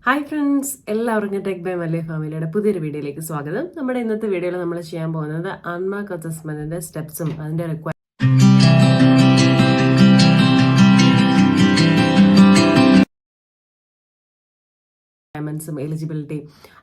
Hi friends, എല്ലാവർക്കും tech by മല്ലി ഫാമിലിയുടെ പുതിയൊരു വീഡിയോയിലേക്ക് സ്വാഗതം. നമ്മുടെ ഇന്നത്തെ വീഡിയോയിൽ നമ്മൾ ചെയ്യാൻ പോകുന്നത് അൺമാർക്ക് അസസ്മെന്റിന്റെ സ്റ്റെപ്സും അതിന്റെ റിക്വയർമെന്റ്സും എലിജിബിലിറ്റി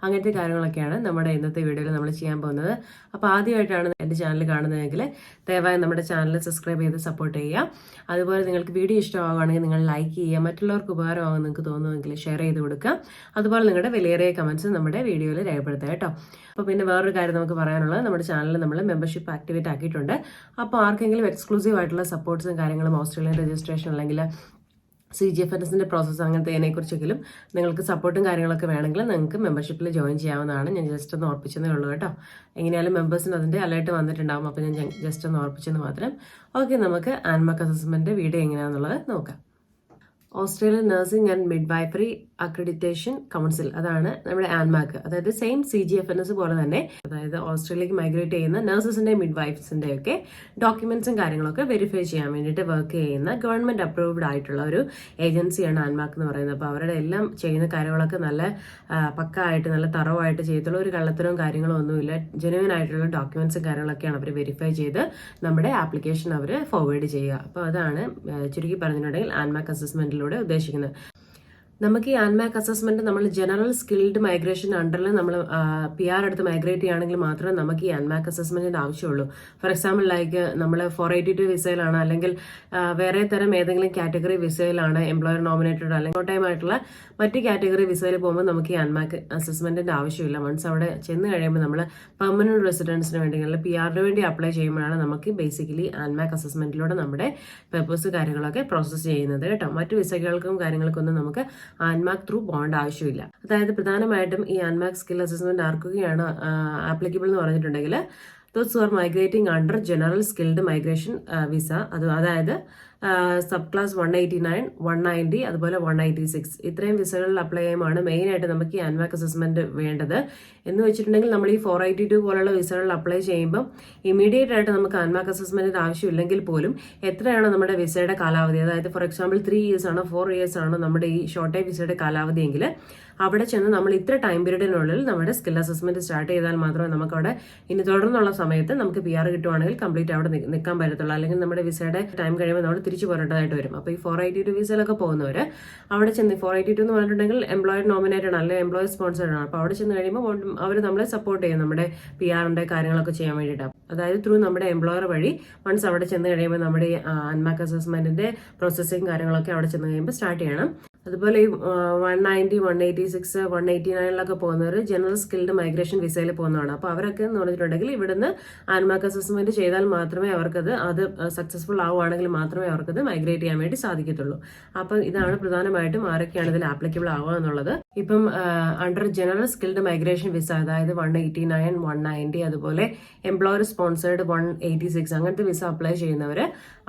അങ്ങനത്തെ കാര്യങ്ങളൊക്കെയാണ് നമ്മുടെ ഇന്നത്തെ വീഡിയോയിൽ നമ്മൾ ചെയ്യാൻ പോകുന്നത്. അപ്പോൾ ആദ്യമായിട്ടാണ് എൻ്റെ ചാനൽ കാണുന്നതെങ്കിൽ ദയവായി നമ്മുടെ ചാനൽ സബ്സ്ക്രൈബ് ചെയ്ത് സപ്പോർട്ട് ചെയ്യുക. അതുപോലെ നിങ്ങൾക്ക് വീഡിയോ ഇഷ്ടമാവുകയാണെങ്കിൽ നിങ്ങൾ ലൈക്ക് ചെയ്യുക, മറ്റുള്ളവർക്ക് ഉപകാരമാകും നിങ്ങൾക്ക് തോന്നുമെങ്കിൽ ഷെയർ ചെയ്ത് കൊടുക്കുക. അതുപോലെ നിങ്ങളുടെ വിലയേറിയ കമൻസ് നമ്മുടെ വീഡിയോയിൽ രേഖപ്പെടുത്തുക കേട്ടോ. അപ്പോൾ പിന്നെ വേറൊരു കാര്യം നമുക്ക് പറയാനുള്ളത്, നമ്മുടെ ചാനലിൽ നമ്മൾ മെമ്പർഷിപ്പ് ആക്ടിവേറ്റ് ആക്കിയിട്ടുണ്ട്. അപ്പോൾ ആർക്കെങ്കിലും എക്സ്ക്ലൂസീവ് ആയിട്ടുള്ള സപ്പോർട്ട്സും കാര്യങ്ങളും, ഓസ്ട്രേലിയൻ രജിസ്ട്രേഷൻ അല്ലെങ്കിൽ CGFNSന്റെ പ്രോസസ്സ് അങ്ങനത്തെ അതിനെക്കുറിച്ചെങ്കിലും നിങ്ങൾക്ക് സപ്പോർട്ടും കാര്യങ്ങളൊക്കെ വേണമെങ്കിൽ നിങ്ങൾക്ക് മെമ്പർഷിപ്പിൽ ജോയിൻ ചെയ്യാവുന്നതാണ്. ഞാൻ ജസ്റ്റ് ഒന്ന് ഓർപ്പിച്ചതേ ഉള്ളൂ കേട്ടോ. എങ്ങനെയാലും മെമ്പേഴ്സിന് അതിൻ്റെ അലേർട്ട് വന്നിട്ടുണ്ടാകും. അപ്പോൾ ഞാൻ ജസ്റ്റ് ഒന്ന് ഓർപ്പിച്ചെന്ന് മാത്രം. ഓക്കെ, നമുക്ക് ആൻമാർക്ക് അസസ്മെന്റ് വീഡിയോ എങ്ങനെയാണെന്നുള്ളത് നോക്കാം. Australian nursing and midwifery accreditation council, അതാണ് നമ്മുടെ ആൻമാർക്ക്. അതായത് സെയിം CGFNS പോലെ തന്നെ, അതായത് ഓസ്ട്രേലിയക്ക് മൈഗ്രേറ്റ് ചെയ്യുന്ന നഴ്സസിന്റെ മിഡ്വൈഫ്സിന്റെ ഒക്കെ ഡോക്യുമെന്റ്സും കാര്യങ്ങളൊക്കെ വെരിഫൈ ചെയ്യാൻ വേണ്ടിയിട്ട് വർക്ക് ചെയ്യുന്ന ഗവൺമെന്റ് അപ്രൂവ്ഡ് ആയിട്ടുള്ള ഒരു ഏജൻസിയാണ് ആൻമാർക്ക് എന്ന് പറയുന്നത്. അപ്പോൾ അവരുടെ എല്ലാം ചെയ്യുന്ന കാര്യങ്ങളൊക്കെ നല്ല പക്ക ആയിട്ട് നല്ല തറവായിട്ട് ചെയ്തിട്ടുള്ള ഒരു കള്ളത്തരവും കാര്യങ്ങളും ഒന്നുമില്ല. ജെനുവിൻ ആയിട്ടുള്ള ഡോക്യുമെന്റ്സും കാര്യങ്ങളൊക്കെയാണ് അവർ വെരിഫൈ ചെയ്ത് നമ്മുടെ ആപ്ലിക്കേഷൻ അവർ ഫോർവേഡ് ചെയ്യുക. അപ്പോൾ അതാണ് ചുരുക്കി പറഞ്ഞിട്ടുണ്ടെങ്കിൽ ആൻമാർക്ക് അസസ്മെന്റിലൂടെ ഉദ്ദേശിക്കുന്നത്. നമുക്ക് ഈ ആൻമാർക്ക് അസസ്മെന്റ് നമ്മൾ ജനറൽ സ്കിൽഡ് മൈഗ്രേഷൻ അണ്ടറിൽ നമ്മൾ PR എടുത്ത് മൈഗ്രേറ്റ് ചെയ്യുകയാണെങ്കിൽ മാത്രമേ നമുക്ക് ഈ ആൻമാർക്ക് അസസ്മെന്റിന്റെ ആവശ്യമുള്ളൂ. ഫോർ എക്സാമ്പിൾ ലൈക്ക് നമ്മൾ 482 വിസയിലാണ്, അല്ലെങ്കിൽ വേറെ തരം ഏതെങ്കിലും കാറ്റഗറി വിസയിലാണ്, എംപ്ലോയർ നോമിനേറ്റഡ് അല്ലെങ്കിൽ ടൈം ആയിട്ടുള്ള മറ്റ് കാറ്റഗറി വിസയിൽ പോകുമ്പോൾ നമുക്ക് ഈ ആൻമാർക്ക് അസസ്മെന്റിന്റെ ആവശ്യമില്ല. വൺസ് അവിടെ ചെന്ന് കഴിയുമ്പോൾ നമ്മൾ പെർമനന്റ് റെസിഡൻസിന് വേണ്ടി അല്ലെങ്കിൽ PRന് വേണ്ടി അപ്ലൈ ചെയ്യുമ്പോഴാണ് നമുക്ക് ബേസിക്കലി ആൻമാർക്ക് അസസ്മെന്റിലൂടെ നമ്മുടെ പേപ്പേഴ്സ് കാര്യങ്ങളൊക്കെ പ്രോസസ്സ് ചെയ്യുന്നത് കേട്ടോ. മറ്റു വിസകൾക്കും കാര്യങ്ങൾക്കൊന്നും നമുക്ക് ആൻമാർക്ക് ത്രൂ പോകേണ്ട ആവശ്യമില്ല. അതായത് പ്രധാനമായിട്ടും ഈ ആൻമാർക്ക് സ്കിൽ അസസ്മെന്റ് ആർക്കൊക്കെയാണ് ആപ്ലിക്കബിൾ എന്ന് പറഞ്ഞിട്ടുണ്ടെങ്കിൽ, those who are migrating under general skilled migration visa, അതായത് സബ് ക്ലാസ് 189, 190, അതുപോലെ 186 ഇത്രയും വിസകളിൽ അപ്ലൈ ചെയ്യുമ്പോൾ മെയിൻ ആയിട്ട് നമുക്ക് ഈ ആൻമാർക്ക് അസസ്മെന്റ് വേണ്ടത്. എന്ന് വെച്ചിട്ടുണ്ടെങ്കിൽ നമ്മൾ ഈ 482 പോലുള്ള വിസകളിൽ അപ്ലൈ ചെയ്യുമ്പോൾ ഇമീഡിയറ്റ് ആയിട്ട് നമുക്ക് ആൻമാർക്ക് അസസ്മെന്റിന്റെ ആവശ്യമില്ലെങ്കിൽ പോലും എത്രയാണോ നമ്മുടെ വിസയുടെ കാലാവധി, അതായത് ഫോർ എക്സാമ്പിൾ 3 years ആണോ 4 years ആണോ നമ്മുടെ ഈ ഷോർട്ട് ടൈം വിസയുടെ കാലാവധി എങ്കിൽ അവിടെ ചെന്ന് നമ്മൾ ഇത്ര ടൈം പീരീഡിനുള്ളിൽ നമ്മുടെ സ്കിൽ അസസ്മെന്റ് സ്റ്റാർട്ട് ചെയ്താൽ മാത്രമേ നമുക്ക് അവിടെ ഇനി തുടർന്നുള്ള സമയത്ത് നമുക്ക് PR കിട്ടുവാണെങ്കിൽ കംപ്ലീറ്റ് അവിടെ നിൽക്കാൻ പറ്റത്തുള്ളൂ. അല്ലെങ്കിൽ നമ്മുടെ വിസയുടെ ടൈം കഴിയുമ്പോൾ നമ്മൾ തിരിച്ചു പോരേണ്ടതായിട്ട് വരും. അപ്പോൾ ഈ 482 വിസയിലൊക്കെ പോകുന്നവർ അവിടെ ചെന്ന് 482 എന്ന് പറഞ്ഞിട്ടുണ്ടെങ്കിൽ എംപ്ലോയർ നോമിനേറ്റഡ് ആണ്, അല്ലെങ്കിൽ എംപ്ലോയർ സ്പോൺസർഡ് ആണ്. അപ്പോൾ അവിടെ ചെന്ന് കഴിയുമ്പോൾ അവർ നമ്മളെ സപ്പോർട്ട് ചെയ്യും നമ്മുടെ PRന്റെ കാര്യങ്ങളൊക്കെ ചെയ്യാൻ വേണ്ടിയിട്ടാണ്. അതായത് ത്രൂ നമ്മുടെ എംപ്ലോയർ വഴി വൺസ് അവിടെ ചെന്ന് കഴിയുമ്പോൾ നമ്മുടെ ആൻമാർക്ക് അസസ്മെന്റിന്റെ പ്രോസസ്സിംഗ് കാര്യങ്ങളൊക്കെ അവിടെ ചെന്ന് കഴിയുമ്പോൾ സ്റ്റാർട്ട് ചെയ്യണം. അതുപോലെ ഈ 190, 186, 189 പോകുന്നവർ ജനറൽ സ്കിൽഡ് മൈഗ്രേഷൻ വിസയിൽ പോകുന്നതാണ്. അപ്പോൾ അവരൊക്കെ എന്ന് പറഞ്ഞിട്ടുണ്ടെങ്കിൽ ഇവിടുന്ന് ആൻമാർക്ക് അസസ്മെന്റ് ചെയ്താൽ മാത്രമേ അത് സക്സസ്ഫുൾ ആവുകയാണെങ്കിൽ മാത്രമേ അവർക്കത് മൈഗ്രേറ്റ് ചെയ്യാൻ വേണ്ടി സാധിക്കത്തുള്ളൂ. അപ്പം ഇതാണ് പ്രധാനമായിട്ടും ആരൊക്കെയാണ് ഇതിൽ ആപ്ലിക്കബിൾ ആവുക എന്നുള്ളത്. ഇപ്പം under general skilled migration visa, അതായത് 189, 190, അതുപോലെ എംപ്ലോയർ സ്പോൺസേർഡ് 186 അങ്ങനത്തെ വിസ അപ്ലൈ ചെയ്യുന്നവർ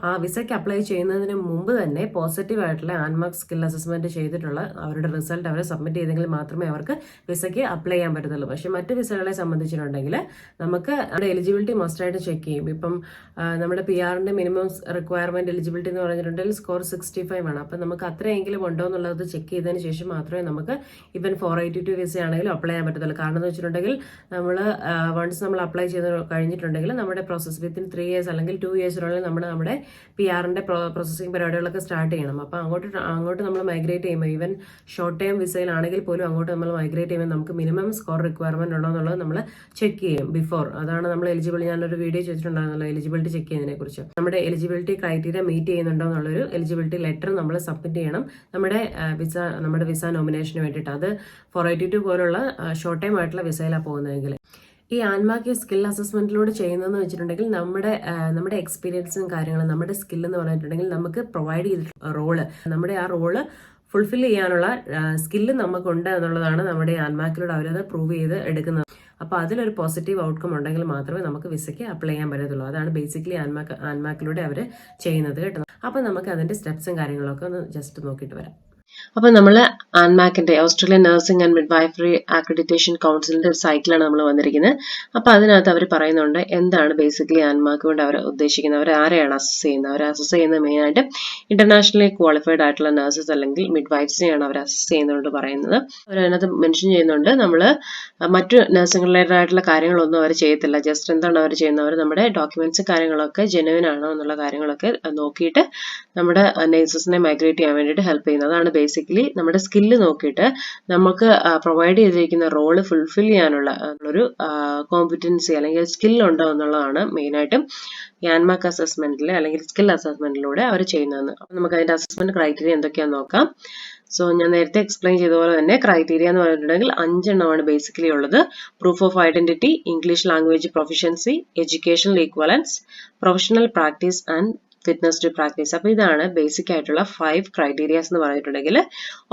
ആ വിസയ്ക്ക് അപ്ലൈ ചെയ്യുന്നതിന് മുമ്പ് തന്നെ പോസിറ്റീവ് ആയിട്ടുള്ള ആൻമാർക്ക് സ്കിൽ അസസ്മെന്റ് ചെയ്തിട്ടുള്ള അവരുടെ റിസൾട്ട് അവരെ സബ്മിറ്റ് ചെയ്തെങ്കിൽ മാത്രമേ അവർക്ക് വിസയ്ക്ക് അപ്ലൈ ചെയ്യാൻ പറ്റത്തുള്ളൂ. പക്ഷെ മറ്റ് വിസകളെ സംബന്ധിച്ചിട്ടുണ്ടെങ്കിൽ നമുക്ക് അവിടെ എലിജിബിലിറ്റി മസ്റ്റായിട്ട് ചെക്ക് ചെയ്യും. ഇപ്പം നമ്മുടെ PRന്റെ മിനിമം റിക്വയർമെന്റ് എലിജിബിലിറ്റി എന്ന് പറഞ്ഞിട്ടുണ്ടെങ്കിൽ സ്കോർ 65 ആണ്. അപ്പം നമുക്ക് അത്രയെങ്കിലും ഉണ്ടോ എന്നുള്ളത് ചെക്ക് ചെയ്തതിന് ശേഷം മാത്രമേ നമുക്ക് ഇവൻ 482 വിസ ആണെങ്കിലും അപ്ലൈ ചെയ്യാൻ പറ്റത്തുള്ളൂ. കാരണം എന്ന് വെച്ചിട്ടുണ്ടെങ്കിൽ നമ്മൾ വൺസ് നമ്മൾ അപ്ലൈ ചെയ്ത് കഴിഞ്ഞിട്ടുണ്ടെങ്കിൽ നമ്മുടെ പ്രോസസ് വിത്തിൻ 3 years അല്ലെങ്കിൽ 2 yearsനുള്ളിൽ നമ്മുടെ PRന്റെ പ്രോസസ്സിംഗ് പരിപാടികളൊക്കെ സ്റ്റാർട്ട് ചെയ്യണം. അപ്പോൾ അങ്ങോട്ട് നമ്മൾ മൈഗ്രേറ്റ് ചെയ്യുമ്പോൾ ഈവൻ ഷോർട്ട് ടൈം വിസയിലാണെങ്കിൽ പോലും അങ്ങോട്ട് നമ്മൾ മൈഗ്രേറ്റ് ചെയ്യുമ്പോൾ നമുക്ക് മിനിമം സ്കോർ റിക്വയർമെന്റ് ഉണ്ടോ എന്നുള്ളത് നമ്മൾ ചെക്ക് ചെയ്യും ബിഫോർ. അതാണ് നമ്മൾ എലിജിബിൾ, ഞാനൊരു വീഡിയോ ചെയ്തിട്ടുണ്ടായിരുന്നല്ലോ എലിജിബിലിറ്റി ചെക്ക് ചെയ്യുന്നതിനെ കുറിച്ച്. നമ്മുടെ എലിജിബിലിറ്റി ക്രൈറ്റീരിയ മീറ്റ് ചെയ്യുന്നുണ്ടോ എന്നുള്ളൊരു എലിജിബിലിറ്റി ലെറ്റർ നമ്മൾ സബ്മിറ്റ് ചെയ്യണം നമ്മുടെ വിസ നോമിനേഷന് വേണ്ടിയിട്ട്. അത് 482 പോലുള്ള ഷോർട്ട് ടൈം ആയിട്ടുള്ള വിസയിലാണ് പോകുന്നതെങ്കിൽ. ഈ ആൻമാർക്ക് സ്കിൽ അസസ്മെന്റിലൂടെ ചെയ്യുന്നതെന്ന് വെച്ചിട്ടുണ്ടെങ്കിൽ നമ്മുടെ എക്സ്പീരിയൻസും കാര്യങ്ങളും നമ്മുടെ സ്കില്ലെന്ന് പറഞ്ഞിട്ടുണ്ടെങ്കിൽ നമുക്ക് പ്രൊവൈഡ് ചെയ്തിട്ടുള്ള റോള്, നമ്മുടെ ആ റോള് ഫുൾഫിൽ ചെയ്യാനുള്ള സ്കില്ല് നമുക്കുണ്ട് എന്നുള്ളതാണ് നമ്മുടെ ആൻമാർക്കിലൂടെ അവരത് പ്രൂവ് ചെയ്ത് എടുക്കുന്നത്. അപ്പോൾ അതിലൊരു പോസിറ്റീവ് ഔട്ട്കം ഉണ്ടെങ്കിൽ മാത്രമേ നമുക്ക് വിസയ്ക്ക് അപ്ലൈ ചെയ്യാൻ പറ്റത്തുള്ളൂ. അതാണ് ബേസിക്കലി ആൻമാർക്കിലൂടെ അവർ ചെയ്യുന്നത് കേട്ടോ. അപ്പോൾ നമുക്ക് അതിന്റെ സ്റ്റെപ്സും കാര്യങ്ങളൊക്കെ ഒന്ന് ജസ്റ്റ് നോക്കിയിട്ട് വരാം. അപ്പോൾ നമ്മൾ ആൻമാക്കിന്റെ Australian nursing and midwifery accreditation കൗൺസിലിന്റെ ഒരു സൈക്കിളാണ് നമ്മൾ വന്നിരിക്കുന്നത്. അപ്പോൾ അതിനകത്ത് അവർ പറയുന്നുണ്ട് എന്താണ് ബേസിക്കലി ആൻമാക്ക് കൊണ്ട് അവർ ഉദ്ദേശിക്കുന്നത്, അവർ ആരെയാണ് അസസ് ചെയ്യുന്നത്. അവർ അസസ് ചെയ്യുന്നത് മെയിനായിട്ട് ഇന്റർനാഷണലി ക്വാളിഫൈഡ് ആയിട്ടുള്ള നഴ്സസ് അല്ലെങ്കിൽ മിഡ്വൈഫ്സിനെയാണ് അവർ അസസ് ചെയ്യുന്നതുകൊണ്ട് പറയുന്നത്. അവർ അതിനകത്ത് മെൻഷൻ ചെയ്യുന്നുണ്ട് നമ്മൾ മറ്റു നഴ്സിംഗ് റിലേറ്റഡ് ആയിട്ടുള്ള കാര്യങ്ങളൊന്നും അവർ ചെയ്യത്തില്ല. ജസ്റ്റ് എന്താണ് അവർ ചെയ്യുന്നത്, അവർ നമ്മുടെ ഡോക്യുമെന്റ്സ് കാര്യങ്ങളൊക്കെ ജെനുവിൻ ആണോ എന്നുള്ള കാര്യങ്ങളൊക്കെ നോക്കിയിട്ട് നമ്മുടെ നഴ്സസിനെ മൈഗ്രേറ്റ് ചെയ്യാൻ വേണ്ടിയിട്ട് ഹെൽപ്പ് ചെയ്യുന്നത്. അതാണ് ബേസിക്കലി നമ്മുടെ സ്കില്ല് നോക്കിയിട്ട് നമുക്ക് പ്രൊവൈഡ് ചെയ്തിരിക്കുന്ന റോള് ഫുൾഫിൽ ചെയ്യാനുള്ള ഒരു കോമ്പിറ്റൻസി അല്ലെങ്കിൽ സ്കിൽ ഉണ്ടോ എന്നുള്ളതാണ് മെയിനായിട്ടും ആൻമാക്ക് അസസ്മെന്റിൽ അല്ലെങ്കിൽ സ്കിൽ അസസ്മെന്റിലൂടെ അവർ ചെയ്യുന്നതെന്ന്. അപ്പം നമുക്ക് അതിന്റെ അസസ്മെന്റ് ക്രൈറ്റീരിയ എന്തൊക്കെയാണെന്ന് നോക്കാം. സോ ഞാൻ നേരത്തെ എക്സ്പ്ലെയിൻ ചെയ്ത പോലെ തന്നെ ക്രൈറ്റീരിയ എന്ന് പറഞ്ഞിട്ടുണ്ടെങ്കിൽ 5 എണ്ണമാണ് ബേസിക്കലി ഉള്ളത്. Proof of identity, English language proficiency, educational equivalence, professional practice and fitness to practice. അപ്പൊ ഇതാണ് ബേസിക് ആയിട്ടുള്ള 5 ക്രൈറ്റീരിയാസ് എന്ന് പറഞ്ഞിട്ടുണ്ടെങ്കിൽ.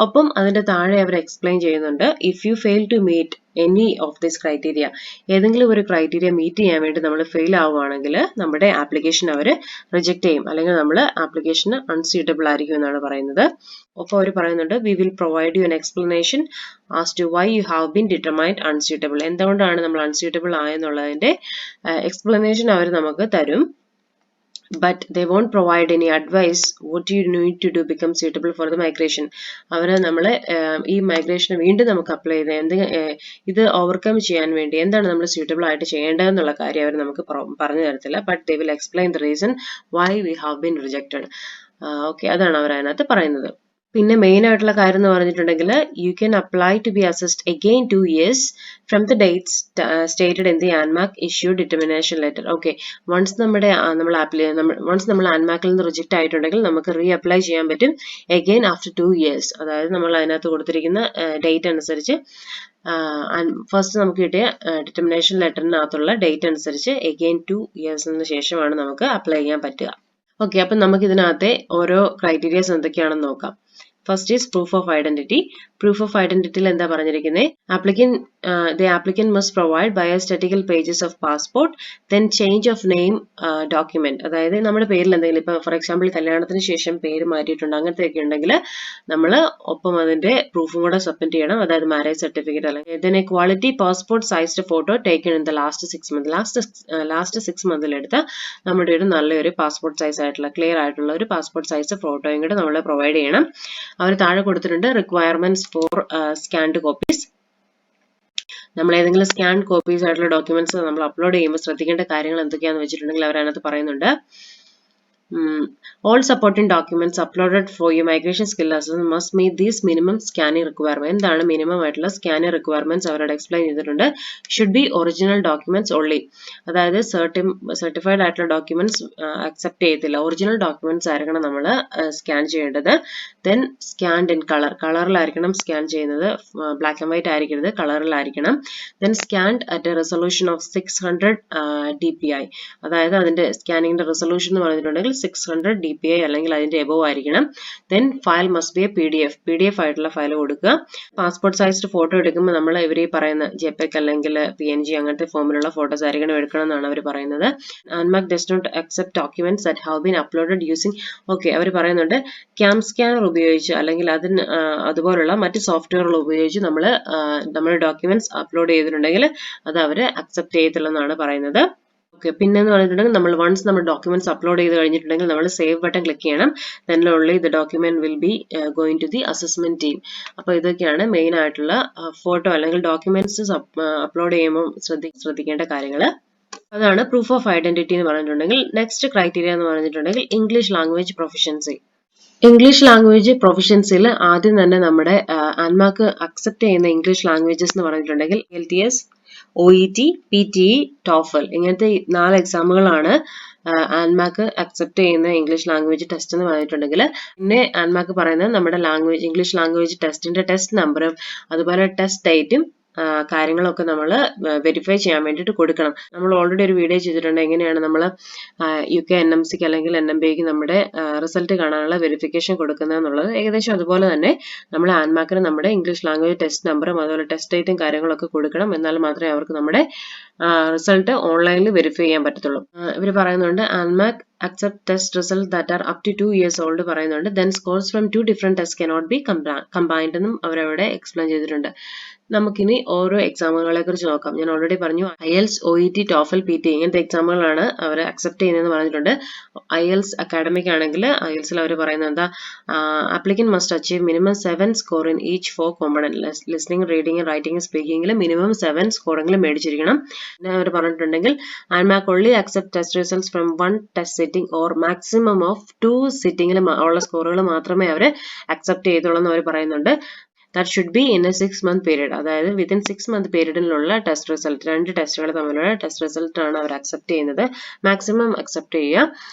ഒപ്പം അതിന്റെ താഴെ അവർ എക്സ്പ്ലെയിൻ ചെയ്യുന്നുണ്ട്, if you fail to meet any of this criteria, ഏതെങ്കിലും ഒരു ക്രൈറ്റീരിയ മീറ്റ് ചെയ്യാൻ വേണ്ടി നമ്മൾ ഫെയിൽ ആവുകയാണെങ്കിൽ നമ്മുടെ ആപ്ലിക്കേഷൻ അവർ റിജക്ട് ചെയ്യും, അല്ലെങ്കിൽ നമ്മൾ ആപ്ലിക്കേഷന് അൺസ്യൂട്ടബിൾ ആയിരിക്കും എന്നാണ് പറയുന്നത്. ഒപ്പം അവർ പറയുന്നുണ്ട്, we will provide you an explanation as to why you have been determined unsuitable. എന്തുകൊണ്ടാണ് നമ്മൾ അൺസ്യൂട്ടബിൾ ആയെന്നുള്ളതിന്റെ എക്സ്പ്ലനേഷൻ അവർ നമുക്ക് തരും. But they won't provide any advice what you need to do become suitable for the migration. അവര് നമ്മളെ ഈ മൈഗ്രേഷന് വീണ്ടും നമുക്ക് apply ചെയ്ത് ഇത് ഓവർകം ചെയ്യാൻ വേണ്ടി എന്താണ് നമ്മൾ സ്യൂട്ടബിൾ ആയിട്ട് ചെയ്യേണ്ടതെന്നുള്ള കാര്യം അവർ നമുക്ക് പറഞ്ഞു തരത്തില്ല. But they will explain the reason why we have been rejected. Okay, അതാണ് അവർ അതിനകത്ത് പറയുന്നത്. പിന്നെ മെയിൻ ആയിട്ടുള്ള കാര്യം എന്ന് പറഞ്ഞിട്ടുണ്ടെങ്കിൽ you can apply to be assessed again 2 years from the date stated in the ANMAC issue determination letter. Okay, once നമ്മൾ ആൻമാക്കിൽ നിന്ന് റിജക്ട് ആയിട്ടുണ്ടെങ്കിൽ നമുക്ക് റീ അപ്ലൈ ചെയ്യാൻ പറ്റും അഗെയിൻ ആഫ്റ്റർ 2 years. അതായത് നമ്മൾ അതിനകത്ത് കൊടുത്തിരിക്കുന്ന ഡേറ്റ് അനുസരിച്ച് ഫസ്റ്റ് നമുക്ക് കിട്ടിയ ഡിറ്റർമിനേഷൻ ലെറ്ററിനകത്തുള്ള ഡേറ്റ് അനുസരിച്ച് അഗെയിൻ 2 years ശേഷമാണ് നമുക്ക് അപ്ലൈ ചെയ്യാൻ പറ്റുക. ഓക്കെ, അപ്പം നമുക്ക് ഇതിനകത്തെ ഓരോ ക്രൈറ്റീരിയാസ് എന്തൊക്കെയാണെന്ന് നോക്കാം. First is proof of identity. Proof of ഐഡന്റിറ്റിയിൽ എന്താ പറഞ്ഞിരിക്കുന്നത്, the applicant must provide biostatistical pages of passport, then change of name document. അതായത് നമ്മുടെ പേരിൽ എന്തെങ്കിലും ഇപ്പൊ ഫോർ എക്സാമ്പിൾ കല്യാണത്തിന് ശേഷം പേര് മാറ്റിയിട്ടുണ്ട് അങ്ങനത്തെ ഒക്കെ ഉണ്ടെങ്കിൽ നമ്മൾ ഒപ്പം അതിന്റെ പ്രൂഫും കൂടെ സബ്മിറ്റ് ചെയ്യണം. അതായത് മാരേജ് സർട്ടിഫിക്കറ്റ് അല്ലെങ്കിൽ then a quality passport sized photo taken in the last 6 months. Last 6 മന്തിൽ എടുത്ത നമ്മുടെ ഒരു നല്ലൊരു പാസ്പോർട്ട് സൈസ് ആയിട്ടുള്ള ക്ലിയർ ആയിട്ടുള്ള ഒരു പാസ്പോർട്ട് സൈസ് ഫോട്ടോയും കൂടെ നമ്മൾ പ്രൊവൈഡ് ചെയ്യണം. അവർ താഴെ കൊടുത്തിട്ടുണ്ട് റിക്വയർമെന്റ്സ് ഫോർ സ്കാൻഡ് കോപ്പീസ്. നമ്മൾ ഏതെങ്കിലും സ്കാൻ കോപ്പീസ് ആയിട്ടുള്ള ഡോക്യുമെന്റ്സ് നമ്മൾ അപ്ലോഡ് ചെയ്യുമ്പോൾ ശ്രദ്ധിക്കേണ്ട കാര്യങ്ങൾ എന്തൊക്കെയാണെന്ന് വെച്ചിട്ടുണ്ടെങ്കിൽ അവർ അതിനകത്ത് പറയുന്നുണ്ട്, all supporting documents uploaded for your migration skill assessment must meet these minimum scanning requirements. എന്താണ് മിനിമം ആയിട്ടുള്ള സ്കാനിങ് റിക്വയർമെന്റ്സ് അവരോട് എക്സ്പ്ലെയിൻ ചെയ്തിട്ടുണ്ട്. Should be original documents only. അതായത് സർട്ടിഫൈഡ് ആയിട്ടുള്ള ഡോക്യുമെന്റ്സ് അക്സെപ്റ്റ് ചെയ്യത്തില്ല, ഒറിജിനൽ ഡോക്യുമെന്റ്സ് ആയിരിക്കണം നമ്മൾ സ്കാൻ ചെയ്യേണ്ടത്. ദെൻ സ്കാൻഡ് ഇൻ കളറിലായിരിക്കണം സ്കാൻ ചെയ്യുന്നത്, ബ്ലാക്ക് ആൻഡ് വൈറ്റ് ആയിരിക്കരുത്, കളറിലായിരിക്കണം. Then scanned at a resolution of 600 dpi. അതായത് അതിന്റെ സ്കാനിങ്ങിന്റെ റെസൊല്യൂഷൻ എന്ന് പറഞ്ഞിട്ടുണ്ടെങ്കിൽ 600 dpi അല്ലെങ്കിൽ അതിന്റെ എബോവ് ആയിരിക്കണം. Then file must be A PDF ആയിട്ടുള്ള ഫയൽ കൊടുക്കുക. പാസ്പോർട്ട് സൈസ്ഡ് ഫോട്ടോ എടുക്കുമ്പോൾ നമ്മൾ ഇവർ പറയുന്ന JPEG അല്ലെങ്കിൽ PNG അങ്ങനത്തെ ഫോമിലുള്ള ഫോട്ടോസ് ആയിരിക്കണം എടുക്കണം എന്നാണ് അവർ പറയുന്നത്. ANMAC does not accept documents that have been uploaded using. Okay, അവർ പറയുന്നുണ്ട് ക്യാം സ്കാനർ ഉപയോഗിച്ച് അല്ലെങ്കിൽ അതുപോലുള്ള മറ്റ് സോഫ്റ്റ്വെയറുകൾ ഉപയോഗിച്ച് നമ്മൾ ഡോക്യുമെന്റ്സ് അപ്ലോഡ് ചെയ്തിട്ടുണ്ടെങ്കിൽ അത് അവർ അക്സെപ്റ്റ് ചെയ്യത്തില്ലെന്നാണ് പറയുന്നത്. ഓക്കെ, പിന്നെന്ന് പറഞ്ഞിട്ടുണ്ടെങ്കിൽ നമ്മൾ ഡോക്യുമെന്റ്സ് അപ്ലോഡ് ചെയ്ത് കഴിഞ്ഞിട്ടുണ്ടെങ്കിൽ നമ്മൾ സേവ് ബട്ടൺ ക്ലിക്ക് ചെയ്യണം. then only the document will be going to the assessment team. അപ്പോൾ ഇതൊക്കെയാണ് മെയിൻ ആയിട്ടുള്ള ഫോട്ടോ അല്ലെങ്കിൽ ഡോക്യുമെന്റ്സ് അപ്ലോഡ് ചെയ്യുമ്പോൾ ശ്രദ്ധിക്കേണ്ട കാര്യങ്ങൾ. അതാണ് പ്രൂഫ് ഓഫ് ഐഡന്റിറ്റി എന്ന് പറഞ്ഞിട്ടുണ്ടെങ്കിൽ. നെക്സ്റ്റ് ക്രൈറ്റീരിയ എന്ന് പറഞ്ഞിട്ടുണ്ടെങ്കിൽ English language proficiency. English language പ്രൊഫിഷ്യൻസിയിൽ ആദ്യം തന്നെ നമ്മുടെ ആൻമാക്ക് അക്സെപ്റ്റ് ചെയ്യുന്ന ഇംഗ്ലീഷ് ലാംഗ്വേജസ് എന്ന് പറഞ്ഞിട്ടുണ്ടെങ്കിൽ LTS, OET, PTE, TOEFL ഇങ്ങനത്തെ 4 എക്സാമുകളാണ് ആൻമാക്ക് അക്സെപ്റ്റ് ചെയ്യുന്ന ഇംഗ്ലീഷ് ലാംഗ്വേജ് ടെസ്റ്റ് എന്ന് പറഞ്ഞിട്ടുണ്ടെങ്കിൽ. പിന്നെ ആൻമാക്ക് പറയുന്നത് നമ്മുടെ ഇംഗ്ലീഷ് ലാംഗ്വേജ് ടെസ്റ്റിന്റെ ടെസ്റ്റ് നമ്പറും അതുപോലെ ടെസ്റ്റ് ഡേറ്റും കാര്യങ്ങളൊക്കെ നമ്മൾ വെരിഫൈ ചെയ്യാൻ വേണ്ടിയിട്ട് കൊടുക്കണം. നമ്മൾ ഓൾറെഡി ഒരു വീഡിയോ ചെയ്തിട്ടുണ്ട് എങ്ങനെയാണ് നമ്മൾ UK NMCക്ക് അല്ലെങ്കിൽ NMBക്ക് നമ്മുടെ റിസൾട്ട് കാണാനുള്ള വെരിഫിക്കേഷൻ കൊടുക്കുന്നത് എന്നുള്ളത്. ഏകദേശം അതുപോലെ തന്നെ നമ്മൾ ആൻമാക്കിന് നമ്മുടെ ഇംഗ്ലീഷ് ലാംഗ്വേജ് ടെസ്റ്റ് നമ്പറും അതുപോലെ ടെസ്റ്റ് ഡേറ്റും കാര്യങ്ങളൊക്കെ കൊടുക്കണം. എന്നാൽ മാത്രമേ അവർക്ക് നമ്മുടെ റിസൾട്ട് ഓൺലൈനിൽ വെരിഫൈ ചെയ്യാൻ പറ്റത്തുള്ളൂ. ഇവർ പറയുന്നുണ്ട് ആൻമാക് accept test results that are up to 2 years old പറയുന്നുണ്ട്. Then scores from 2 different tests cannot be combined എന്നും അവരവിടെ എക്സ്പ്ലെയിൻ ചെയ്തിട്ടുണ്ട്. നമുക്കിനി ഓരോ എക്സാമുകളെ കുറിച്ച് നോക്കാം. ഞാൻ ഓൾറെഡി പറഞ്ഞു IELTS, OET, TOEFL, PT ഇങ്ങനത്തെ എക്സാമുകളാണ് അവർ അക്സെപ്റ്റ് ചെയ്യുന്നതെന്ന് പറഞ്ഞിട്ടുണ്ട്. IELTS അക്കാഡമിക് ആണെങ്കിൽ IELTSൽ അവർ പറയുന്നത് എന്താ, applicant must achieve minimum 7 score in each 4 component. Listening, reading, writing, സ്പീക്കിംഗിൽ മിനിമം 7 സ്കോറെങ്കിലും മേടിച്ചിരിക്കണം. പിന്നെ അവർ പറഞ്ഞിട്ടുണ്ടെങ്കിൽ ANMAC only accept test results from 1 test sitting or maximum of 2 സിറ്റിംഗിൽ ഉള്ള സ്കോറുകൾ മാത്രമേ അവർ അക്സെപ്റ്റ് ചെയ്തുള്ളൂ എന്ന് അവർ പറയുന്നുണ്ട്. That should be in a 6-month period. അതായത് വിത്തിൻ 6-month പീരീഡിലുള്ള ടെസ്റ്റ് റിസൾട്ട്, 2 ടെസ്റ്റുകൾ തമ്മിലുള്ള ടെസ്റ്റ് റിസൾട്ട് ആണ് അവർ അക്സെപ്റ്റ് ചെയ്യുന്നത്. മാക്സിമം അക്സെപ്റ്റ് ചെയ്യുക.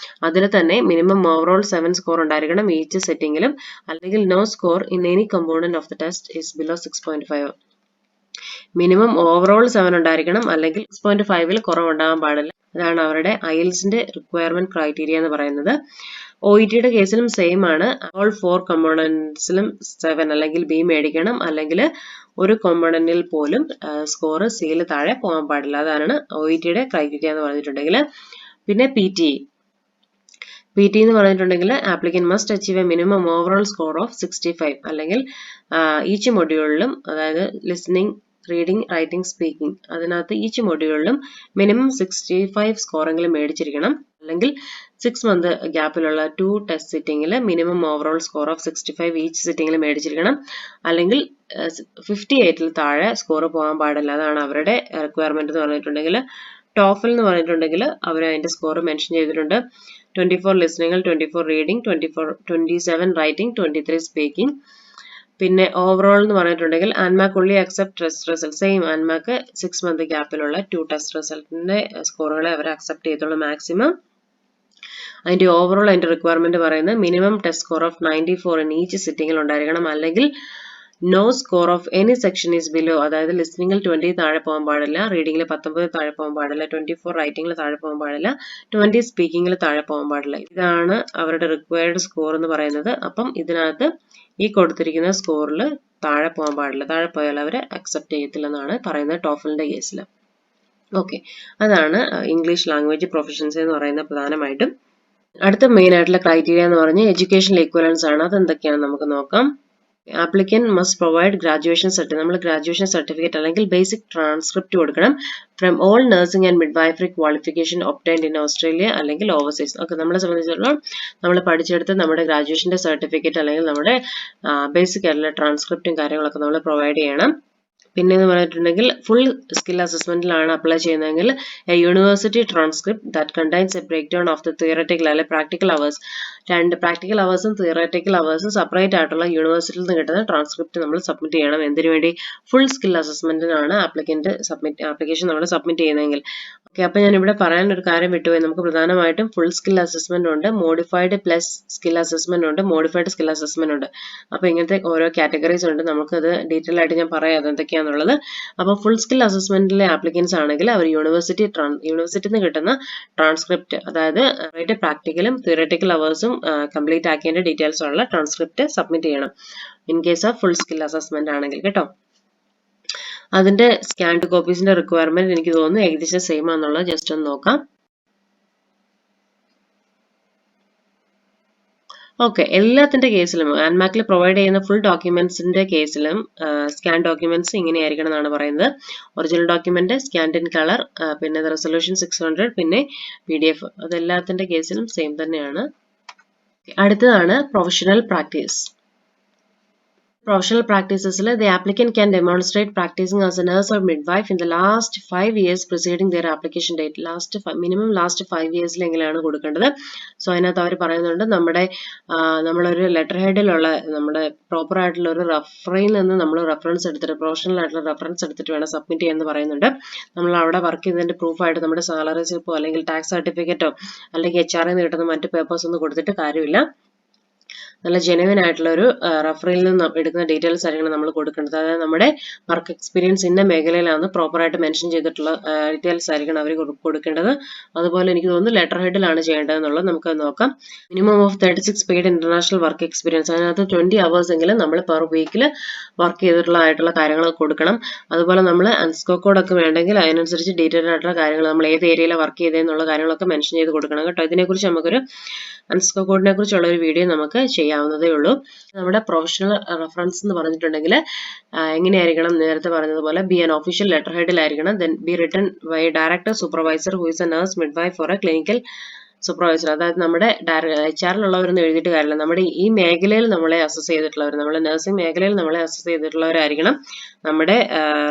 അതിൽ തന്നെ മിനിമം ഓവറോൾ 7 സ്കോർ ഉണ്ടായിരിക്കണം ഈച്ച് സെറ്റിംഗിലും, അല്ലെങ്കിൽ no score in any component of the test is below 6.5. Minimum overall 7 ഉണ്ടായിരിക്കണം, അല്ലെങ്കിൽ 6.5ൽ കുറവുണ്ടാകാൻ പാടില്ല. അതാണ് അവരുടെ IELTSന്റെ റിക്വയർമെന്റ് ക്രൈറ്റീരിയ എന്ന് പറയുന്നത്. OETയുടെ കേസിലും സെയിം ആണ്. ഓൾ 4 കമ്പോണന്റ്സിലും 7 അല്ലെങ്കിൽ B മേടിക്കണം, അല്ലെങ്കിൽ ഒരു കോമ്പണന്റിൽ പോലും സ്കോർ സിയിൽ താഴെ പോകാൻ പാടില്ല. അതാണ് OETയുടെ ക്രൈറ്റീരിയ എന്ന് പറഞ്ഞിട്ടുണ്ടെങ്കിൽ. പിന്നെ PT എന്ന് പറഞ്ഞിട്ടുണ്ടെങ്കിൽ applicant must achieve a minimum overall score of 65, അല്ലെങ്കിൽ ഈച്ച് മൊഡ്യൂളിലും, അതായത് ലിസ്ണിംഗ്, റീഡിംഗ്, റൈറ്റിംഗ്, സ്പീക്കിംഗ്, അതിനകത്ത് ഈച്ച് മൊഡ്യൂളിലും മിനിമം 65 സ്കോറെങ്കിലും മേടിച്ചിരിക്കണം. അല്ലെങ്കിൽ 6 മന്ത് ഗ്യാപ്പിലുള്ള 2 ടെസ്റ്റ് സിറ്റിംഗിൽ minimum overall score of 65 each സിറ്റിംഗിൽ മേടിച്ചിരിക്കണം, അല്ലെങ്കിൽ 58ൽ താഴെ സ്കോർ പോകാൻ പാടില്ല. അതാണ് അവരുടെ റിക്വയർമെന്റ് എന്ന് പറഞ്ഞിട്ടുണ്ടെങ്കിൽ. TOEFL എന്ന് പറഞ്ഞിട്ടുണ്ടെങ്കിൽ അവർ അതിന്റെ സ്കോർ മെൻഷൻ ചെയ്തിട്ടുണ്ട്. 24 ലിസ്ണിംഗ്, 24 റീഡിംഗ്, 27 റൈറ്റിംഗ്, 23 സ്പീക്കിംഗ്. പിന്നെ ഓവറോൾ എന്ന് പറഞ്ഞിട്ടുണ്ടെങ്കിൽ ANMAC only accept test results. Same ANMAC 6 month ഗ്യാപ്പിലുള്ള 2 ടെസ്റ്റ് റിസൾട്ടിന്റെ സ്കോറുകളെ അവർ അക്സെപ്റ്റ് ചെയ്തുള്ളൂ മാക്സിമം. അതിന്റെ ഓവറോൾ അതിന്റെ റിക്വയർമെന്റ് പറയുന്നത് minimum test score of 94 in each സിറ്റിംഗിൽ ഉണ്ടായിരിക്കണം, അല്ലെങ്കിൽ no score of any section is below. അതായത് ലിസ്ണിംഗിൽ 20 താഴെ പോകാൻ പാടില്ല, റീഡിംഗിൽ 19 താഴെ പോകാൻ പാടില്ല, 24 റൈറ്റിംഗിൽ താഴെ പോകാൻ പാടില്ല, 20 സ്പീക്കിംഗിൽ താഴെ പോകാൻ പാടില്ല. ഇതാണ് അവരുടെ റിക്വയർഡ് സ്കോർ എന്ന് പറയുന്നത്. അപ്പം ഇതിനകത്ത് ഈ കൊടുത്തിരിക്കുന്ന സ്കോറിൽ താഴെ പോകാൻ പാടില്ല. താഴെ പോയാൽ അവർ അക്സെപ്റ്റ് ചെയ്യത്തില്ലെന്നാണ് പറയുന്നത് TOEFLന്റെ കേസിൽ. ഓക്കെ, അതാണ് ഇംഗ്ലീഷ് ലാംഗ്വേജ് പ്രൊഫഷൻസി എന്ന് പറയുന്നത് പ്രധാനമായിട്ടും. അടുത്ത മെയിൻ ആയിട്ടുള്ള ക്രൈറ്റീരിയ എന്ന് പറഞ്ഞാൽ എഡ്യൂക്കേഷണൽ ഈക്വലൻസ് ആണ്. അതെന്തൊക്കെയാണെന്ന് നമുക്ക് നോക്കാം. Applicant must provide graduation certificate. നമ്മൾ ഗ്രാജുവേഷൻ സർട്ടിഫിക്കറ്റ് അല്ലെങ്കിൽ ബേസിക് ട്രാൻസ്ക്രിപ്റ്റ് കൊടുക്കണം. From all nursing and midwifery qualification obtained in Australia അല്ലെങ്കിൽ ഓവർസീസ്. ഒക്കെ നമ്മളെ സംബന്ധിച്ചിടത്തോളം നമ്മൾ പഠിച്ചെടുത്ത് നമ്മുടെ ഗ്രാജുവേഷന്റെ സർട്ടിഫിക്കറ്റ് അല്ലെങ്കിൽ നമ്മുടെ ബേസിക് ആയിട്ടുള്ള ട്രാൻസ്ക്രിപ്റ്റും കാര്യങ്ങളൊക്കെ നമ്മൾ പ്രൊവൈഡ് ചെയ്യണം. പിന്നെ എന്ന് പറഞ്ഞിട്ടുണ്ടെങ്കിൽ ഫുൾ സ്കിൽ അസസ്മെന്റിലാണ് അപ്ലൈ ചെയ്യുന്നതെങ്കിൽ a university transcript that contains a break down of the theoretical അല്ലെങ്കിൽ പ്രാക്ടിക്കൽ അവേഴ്സ്. 2 പ്രാക്ടിക്കൽ അവേഴ്സും തിയററ്റിക്കൽ അവേഴ്സും സെപ്പറേറ്റ് ആയിട്ടുള്ള യൂണിവേഴ്സിറ്റിയിൽ നിന്ന് കിട്ടുന്ന ട്രാൻസ്ക്രിപ്റ്റ് നമ്മൾ സബ്മിറ്റ് ചെയ്യണം. എന്തിനു വേണ്ടി? ഫുൾ സ്കിൽ അസസ്മെന്റിനാണ് ആപ്ലിക്കേഷൻ നമ്മൾ സബ്മിറ്റ് ചെയ്യുന്നതെങ്കിൽ. ഓക്കെ, അപ്പൊ ഞാൻ ഇവിടെ പറയാൻ ഒരു കാര്യം വിട്ടുപോയി. നമുക്ക് പ്രധാനമായിട്ടും ഫുൾ സ്കിൽ അസസ്മെന്റ് ഉണ്ട്, മോഡിഫൈഡ് പ്ലസ് സ്കിൽ അസസ്മെന്റ് ഉണ്ട്, മോഡിഫൈഡ് സ്കിൽ അസസ്മെന്റ് ഉണ്ട്. അപ്പൊ ഇങ്ങനത്തെ ഓരോ കാറ്റഗറീസ് ഉണ്ട്. നമുക്കത് ഡീറ്റെയിൽ ആയിട്ട് ഞാൻ പറയാം അതെന്തൊക്കെയാണെന്നുള്ളത്. അപ്പൊ ഫുൾ സ്കിൽ അസസ്മെന്റിലെ ആപ്ലിക്കൻസ് ആണെങ്കിൽ അവർ യൂണിവേഴ്സിറ്റിയിൽ നിന്ന് കിട്ടുന്ന ട്രാൻസ്ക്രിപ്റ്റ്, അതായത് പ്രാക്ടിക്കലും തിയററ്റിക്കൽ അവേഴ്സും കംപ്ലീറ്റ് ആക്കിയതിന്റെ ഡീറ്റെയിൽസ് ഉള്ള ട്രാൻസ്ക്രിപ്റ്റ് സബ്മിറ്റ് ചെയ്യണം in case of full skill assessment ആണെങ്കിൽ കേട്ടോ. അതിന്റെ സ്കാൻഡ് കോപ്പീസിന്റെ റിക്വയർമെന്റ് എനിക്ക് തോന്നുന്നു ഏകദേശം സെയിം ആണെന്നുള്ളത് ജസ്റ്റ് ഒന്ന് നോക്കാം. ഓക്കെ, എല്ലാത്തിന്റെ കേസിലും ANMACൽ പ്രൊവൈഡ് ചെയ്യുന്ന ഫുൾ ഡോക്യുമെന്റ്സിന്റെ കേസിലും സ്കാൻ ഡോക്യുമെന്റ്സ് ഇങ്ങനെയായിരിക്കണം എന്നാണ് പറയുന്നത്. Original document, scanned in colour, പിന്നെ റെസൊല്യൂഷൻ 600, പിന്നെ PDF. അതെല്ലാത്തിന്റെ കേസിലും സെയിം തന്നെയാണ്. അടുത്തതാണ് professional practice. Professional practices, the applicant can demonstrate practicing as a nurse or midwife in the last 5 years preceding their application date. Minimum last 5 years ലെങ്കിലാണ് കൊടുക്കേണ്ടത്. So അതിനകത്ത് അവർ പറയുന്നുണ്ട് നമ്മളൊരു letter ഹെഡിലുള്ള നമ്മുടെ പ്രോപ്പർ ആയിട്ടുള്ള ഒരു റഫറിൽ നിന്ന് നമ്മൾ റെഫറൻസ് എടുത്തിട്ട് പ്രൊഫഷണൽ ആയിട്ടുള്ള റെഫറൻസ് എടുത്തിട്ട് വേണം സബ്മിറ്റ് ചെയ്യാമെന്ന് പറയുന്നുണ്ട്. നമ്മൾ അവിടെ വർക്ക് ചെയ്തതിന്റെ പ്രൂഫായിട്ട് നമ്മുടെ സാലറി സ്ലിപ്പോ അല്ലെങ്കിൽ ടാക്സ് സർട്ടിഫിക്കറ്റോ അല്ലെങ്കിൽ HR നിന്ന് കിട്ടുന്ന മറ്റ് പേപ്പേഴ്സ് ഒന്നും കൊടുത്തിട്ട് കാര്യമില്ല. നല്ല ജെനുവിൻ ആയിട്ടുള്ള ഒരു റഫറിൽ നിന്ന് എടുക്കുന്ന ഡീറ്റെയിൽസ് ആയിരിക്കണം നമ്മൾ കൊടുക്കേണ്ടത്. അതായത് നമ്മുടെ വർക്ക് എക്സ്പീരിയൻസ് ഇന്ന മേഖലയിലാണ് പ്രോപ്പറായിട്ട് മെൻഷൻ ചെയ്തിട്ടുള്ള ഡീറ്റെയിൽസ് ആയിരിക്കണം അവർ കൊടുക്കേണ്ടത്. അതുപോലെ എനിക്ക് തോന്നുന്നു ലെറ്റർ ഹെഡിലാണ് ചെയ്യേണ്ടതെന്നുള്ളത് നമുക്ക് നോക്കാം. Minimum of 36 paid international work experience, അതിനകത്ത് 20 hours എങ്കിലും നമ്മൾ പെർ വീക്കിൽ വർക്ക് ചെയ്തിട്ടുള്ളതായിട്ടുള്ള കാര്യങ്ങൾ കൊടുക്കണം. അതുപോലെ നമ്മൾ അൻസ്കോ കോഡൊക്കെ വേണ്ടെങ്കിൽ അതിനനുസരിച്ച് ഡീറ്റെയിൽ ആയിട്ടുള്ള കാര്യങ്ങൾ നമ്മൾ ഏത് ഏരിയയിലാണ് വർക്ക് ചെയ്തതെന്നുള്ള കാര്യങ്ങളൊക്കെ മെൻഷൻ ചെയ്ത് കൊടുക്കണം കേട്ടോ. ഇതിനെക്കുറിച്ച് നമുക്കൊരു അൻസ്കോ കോഡിനെ കുറിച്ചുള്ള ഒരു വീഡിയോ നമുക്ക് ചെയ്യാവുന്നതേ ഉള്ളൂ. നമ്മുടെ പ്രൊഫഷണൽ റെഫറൻസ് എന്ന് പറഞ്ഞിട്ടുണ്ടെങ്കിൽ എങ്ങനെയായിരിക്കണം, നേരത്തെ പറഞ്ഞതുപോലെ ബി ആൻ ഒഫീഷ്യൽ ലെറ്റർ ഹെഡിലായിരിക്കണം. Then be written by director supervisor who is a nurse midwife for a clinical supervisor. അതായത് നമ്മുടെ HR-ലുള്ളവരൊന്നും എഴുതിയിട്ട് കാര്യമില്ല, നമ്മുടെ ഈ മേഖലയിൽ നമ്മളെ അസസ് ചെയ്തിട്ടുള്ളവർ, നമ്മുടെ നഴ്സിംഗ് മേഖലയിൽ നമ്മളെ അസസ് ചെയ്തിട്ടുള്ളവരായിരിക്കണം നമ്മുടെ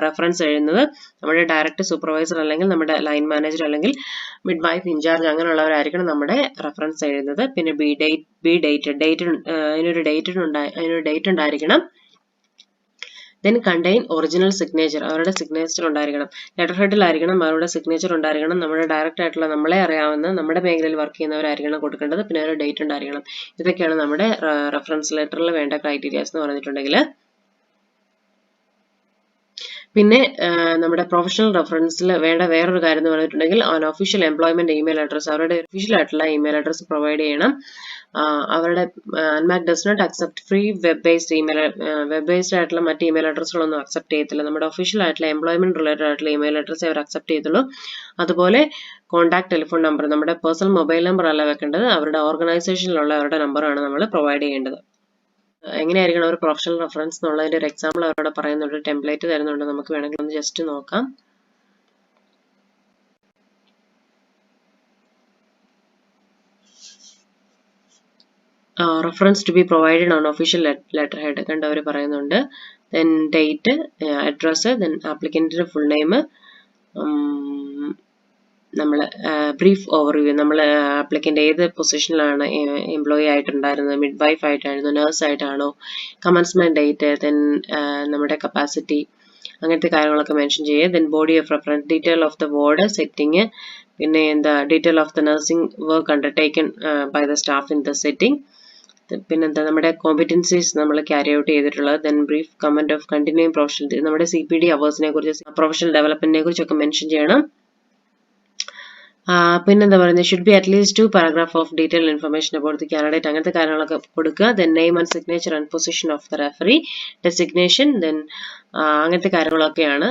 റെഫറൻസ് എഴുതുന്നത്. നമ്മുടെ ഡയറക്ടർ സൂപ്പർവൈസർ അല്ലെങ്കിൽ നമ്മുടെ ലൈൻ മാനേജർ അല്ലെങ്കിൽ മിഡ് വൈഫ് ഇൻചാർജ് അങ്ങനെയുള്ളവരായിരിക്കണം നമ്മുടെ റെഫറൻസ് എഴുതുന്നത്. പിന്നെ അതിനൊരു ഡേറ്റ് ഉണ്ടായിരിക്കണം. ദെൻ കണ്ടെയ്ൻ ഒറിജിനൽ സിഗ്നേച്ചർ, അവരുടെ സിഗ്നേച്ചർ ഉണ്ടായിരിക്കണം. ലെറ്റർ ഹെഡിലായിരിക്കണം അവരുടെ സിഗ്നേച്ചർ ഉണ്ടായിരിക്കണം. നമ്മുടെ ഡയറക്റ്റ് ആയിട്ടുള്ള നമ്മളെ അറിയാവുന്ന നമ്മുടെ മേഖലയിൽ വർക്ക് ചെയ്യുന്നവരായിരിക്കണം കൊടുക്കേണ്ടത്. പിന്നെ ഒരു ഡേറ്റ് ഉണ്ടായിരിക്കണം. ഇതൊക്കെയാണ് നമ്മുടെ റെഫറൻസ് ലെറ്ററിൽ വേണ്ട ക്രൈറ്റീരിയാസ് എന്ന് പറഞ്ഞിട്ടുണ്ടെങ്കിൽ. പിന്നെ നമ്മുടെ പ്രൊഫഷണൽ റെഫറൻസിൽ വേണ്ട വേറൊരു കാര്യം എന്ന് പറഞ്ഞിട്ടുണ്ടെങ്കിൽ ഒഫീഷ്യൽ എംപ്ലോയ്മെന്റ് ഇമെയിൽ അഡ്രസ്, അവരുടെ ഒഫീഷ്യൽ ആയിട്ടുള്ള ഇമെയിൽ അഡ്രസ് പ്രൊവൈഡ് ചെയ്യണം. അവരുടെ ANMAC does not accept free web based ആയിട്ടുള്ള മറ്റ് ഇമെയിൽ അഡ്രസ്സുകളൊന്നും അക്സെപ്റ്റ് ചെയ്യത്തില്ല. നമ്മുടെ ഒഫീഷ്യൽ ആയിട്ടുള്ള എംപ്ലോയ്മെന്റ് റിലേറ്റഡ് ആയിട്ടുള്ള ഇമെയിൽ അഡ്രസ് അവർ അക്സെപ്റ്റ് ചെയ്തുള്ളൂ. അതുപോലെ കോൺടാക്ട് ടെലിഫോൺ നമ്പർ, നമ്മുടെ പേഴ്സണൽ മൊബൈൽ നമ്പർ അല്ല വെക്കേണ്ടത്, അവരുടെ ഓർഗനൈസേഷനിലുള്ള അവരുടെ നമ്പറാണ് നമ്മൾ പ്രൊവൈഡ് ചെയ്യേണ്ടത്. എങ്ങനെയായിരിക്കണം ഒരു പ്രൊഫഷണൽ റെഫറൻസ് എന്നുള്ളതിന്റെ ഒരു എക്സാമ്പിൾ അവരോട് പറയുന്നുണ്ട്, ടെംപ്ലേറ്റ് തരുന്നുണ്ട്. നമുക്ക് വേണമെങ്കിൽ ഒന്ന് ജസ്റ്റ് നോക്കാം. Reference to be provided on official letter head കണ്ടവർ പറയുന്നുണ്ട്. ദെൻ ഡേറ്റ്, അഡ്രസ്, ദെൻ ആപ്ലിക്കന്റിന്റെ ഫുൾ നെയിം, നമ്മൾ ബ്രീഫ് ഓവർവ്യൂ, നമ്മൾ ആപ്ലിക്കന്റ് ഏത് പൊസിഷനിലാണ് എംപ്ലോയി ആയിട്ടുണ്ടായിരുന്നത്, മിഡ് വൈഫ് ആയിട്ടായിരുന്നു, നഴ്സ് ആയിട്ടാണോ, കമൻസ്മെന്റ് ഡേറ്റ്, ദെൻ നമ്മുടെ കപ്പാസിറ്റി, അങ്ങനത്തെ കാര്യങ്ങളൊക്കെ മെൻഷൻ ചെയ്യുക. Then body of reference, detail of the ward setting, പിന്നെ എന്താ detail of the nursing work undertaken by the staff in the setting, പിന്നെന്താ നമ്മുടെ കോമ്പറ്റൻസീസ് നമ്മൾ ക്യാരി ഔട്ട് ചെയ്തിട്ടുള്ളത്. Then brief comment of continuing professional, നമ്മുടെ CPD അവേഴ്സിനെ കുറിച്ച്, professional ഡെവലപ്മെന്റിനെ കുറിച്ചൊക്കെ mention ചെയ്യണം. പിന്നെന്താ പറയുന്നത്, should be at least 2 paragraph of detail information about the candidate, അങ്ങനത്തെ കാര്യങ്ങളൊക്കെ കൊടുക്കുക. Then name and signature and position of the referee, designation, then അങ്ങനത്തെ കാര്യങ്ങളൊക്കെയാണ്.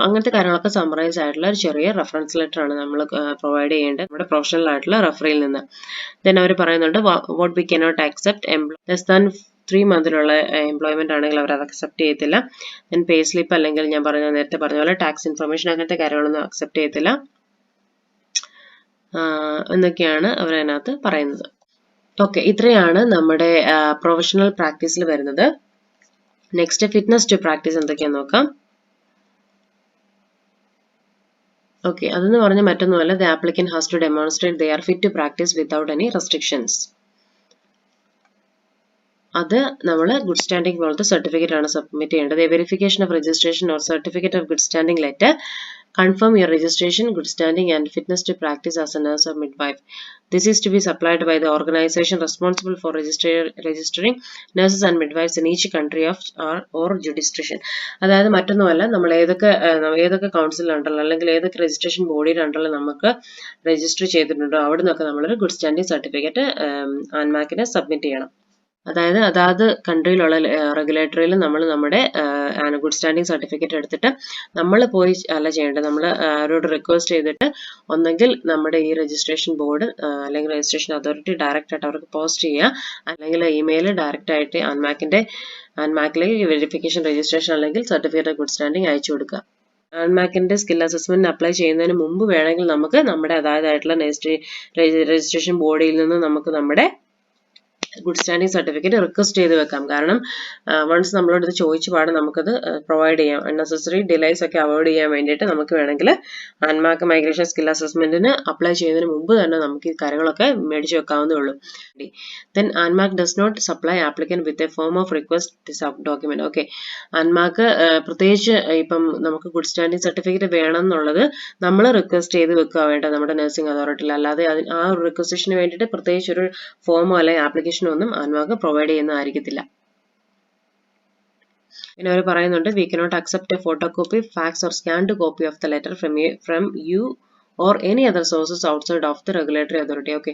അങ്ങനത്തെ കാര്യങ്ങളൊക്കെ സമ്മറൈസ് ആയിട്ടുള്ള ഒരു ചെറിയ റെഫറൻസ് ലെറ്റർ ആണ് നമ്മൾ പ്രൊവൈഡ് ചെയ്യേണ്ടത് നമ്മുടെ പ്രൊഫഷണൽ ആയിട്ടുള്ള റെഫറിയിൽ നിന്ന്. ദെൻ അവർ പറയുന്നുണ്ട് what we cannot accept less than 3 months employment ആണെങ്കിൽ അവർ അത് അക്സെപ്റ്റ് ചെയ്യത്തില്ല. ദെൻ പേ സ്ലിപ്പ് അല്ലെങ്കിൽ ഞാൻ നേരത്തെ പറഞ്ഞ പോലെ ടാക്സ് ഇൻഫർമേഷൻ, അങ്ങനത്തെ കാര്യങ്ങളൊന്നും അക്സെപ്റ്റ് ചെയ്യത്തില്ല എന്നൊക്കെയാണ് അവർ അതിനകത്ത് പറയുന്നത്. ഓക്കെ, ഇത്രയാണ് നമ്മുടെ പ്രൊഫഷണൽ പ്രാക്ടീസിൽ വരുന്നത്. നെക്സ്റ്റ് ഫിറ്റ്നസ് ടു പ്രാക്ടീസ് എന്തൊക്കെയാന്ന് നോക്കാം. ഓക്കെ, അതെന്ന് പറഞ്ഞാൽ മറ്റൊന്നുമല്ല, the applicant has to demonstrate they are fit to practice without any restrictions. അത് നമ്മൾ ഗുഡ് സ്റ്റാൻഡിംഗ് പോലത്തെ സർട്ടിഫിക്കറ്റ് ആണ് സബ്മിറ്റ് ചെയ്യേണ്ടത്. Verification of registration or certificate of good standing letter confirm your registration, good standing and fitness to practice as a nurse or midwife. This is to be supplied by the organization responsible for registering nurses and midwives in each country of or jurisdiction. അതായത് മറ്റൊന്നുമല്ല, നമ്മൾ ഏതൊക്കെ council ഉണ്ടല്ലോ അല്ലെങ്കിൽ ഏതൊക്കെ registration ബോഡിയുടെ ഉണ്ടല്ലോ നമുക്ക് രജിസ്റ്റർ ചെയ്തിട്ടുണ്ടോ അവിടെ നിന്നൊക്കെ നമ്മളൊരു ഗുഡ് സ്റ്റാൻഡിംഗ് സർട്ടിഫിക്കറ്റ് ആൻമാക്കിന് സബ്മിറ്റ് ചെയ്യണം. അതായത് അതാത് കൺട്രിയിലുള്ള റെഗുലേറ്ററിയിൽ നമ്മൾ നമ്മുടെ ഗുഡ് സ്റ്റാൻഡിംഗ് സർട്ടിഫിക്കറ്റ് എടുത്തിട്ട് നമ്മൾ പോയി അല്ല ചെയ്യേണ്ടത്, നമ്മൾ അവരോട് റിക്വസ്റ്റ് ചെയ്തിട്ട് ഒന്നെങ്കിൽ നമ്മുടെ ഈ രജിസ്ട്രേഷൻ ബോർഡ് അല്ലെങ്കിൽ രജിസ്ട്രേഷൻ അതോറിറ്റി ഡയറക്റ്റ് ആയിട്ട് അവർക്ക് പോസ്റ്റ് ചെയ്യുക, അല്ലെങ്കിൽ ഇമെയിൽ ഡയറക്റ്റ് ആയിട്ട് ആൻമാക്കിലേക്ക് വെരിഫിക്കേഷൻ രജിസ്ട്രേഷൻ അല്ലെങ്കിൽ സർട്ടിഫിക്കറ്റ് ഓഫ് ഗുഡ് സ്റ്റാൻഡിംഗ് അയച്ചു കൊടുക്കുക. ആൻമാക്കിന്റെ സ്കിൽ അസസ്മെന്റ് അപ്ലൈ ചെയ്യുന്നതിന് മുമ്പ് വേണമെങ്കിൽ നമുക്ക് നമ്മുടെ അതായതായിട്ടുള്ള രജിസ്ട്രേഷൻ ബോഡിയിൽ നിന്ന് നമുക്ക് നമ്മുടെ ഗുഡ് സ്റ്റാൻഡിംഗ് സർട്ടിഫിക്കറ്റ് റിക്വസ്റ്റ് ചെയ്ത് വെക്കാം. കാരണം വൺസ് നമ്മളോട് ഇത് ചോദിച്ചു പാടെ നമുക്കത് പ്രൊവൈഡ് ചെയ്യാം. അൺനെസസറി ഡിലേസ് ഒക്കെ അവോയ്ഡ് ചെയ്യാൻ വേണ്ടിയിട്ട് നമുക്ക് വേണമെങ്കിൽ ആൻമാർക്ക് മൈഗ്രേഷൻ സ്കിൽ അസസ്മെന്റിന് അപ്ലൈ ചെയ്യുന്നതിന് മുമ്പ് തന്നെ നമുക്ക് ഈ കാര്യങ്ങളൊക്കെ മേടിച്ചു വെക്കാവുന്നേ ഉള്ളൂ. ദെൻ ആൻമാർക്ക് does not supply applicant with a form of request document. Okay, ആൻമാർക്ക് പ്രത്യേകിച്ച് ഇപ്പം നമുക്ക് ഗുഡ് സ്റ്റാൻഡിംഗ് സർട്ടിഫിക്കറ്റ് വേണം എന്നുള്ളത് നമ്മൾ റിക്വസ്റ്റ് ചെയ്ത് വെക്കുക വേണ്ട നമ്മുടെ നഴ്സിംഗ് അതോറിറ്റിയിൽ. അല്ലാതെ ആ ഒരു റിക്വസ്റ്റേഷന് വേണ്ടിയിട്ട് പ്രത്യേകിച്ച് ഒരു ഫോമോ അല്ലെങ്കിൽ ആപ്ലിക്കേഷൻ രജിസ്ട്രേഷനും ഒന്നും ആൻമാക്ക് പ്രൊവൈഡ് ചെയ്യുന്നതായിരിക്കത്തില്ല. പിന്നെ അവർ പറയുന്നുണ്ട്, we cannot accept a photo copy, fax or scanned copy of the letter from you or any other sources outside of the regulatory authority. Okay,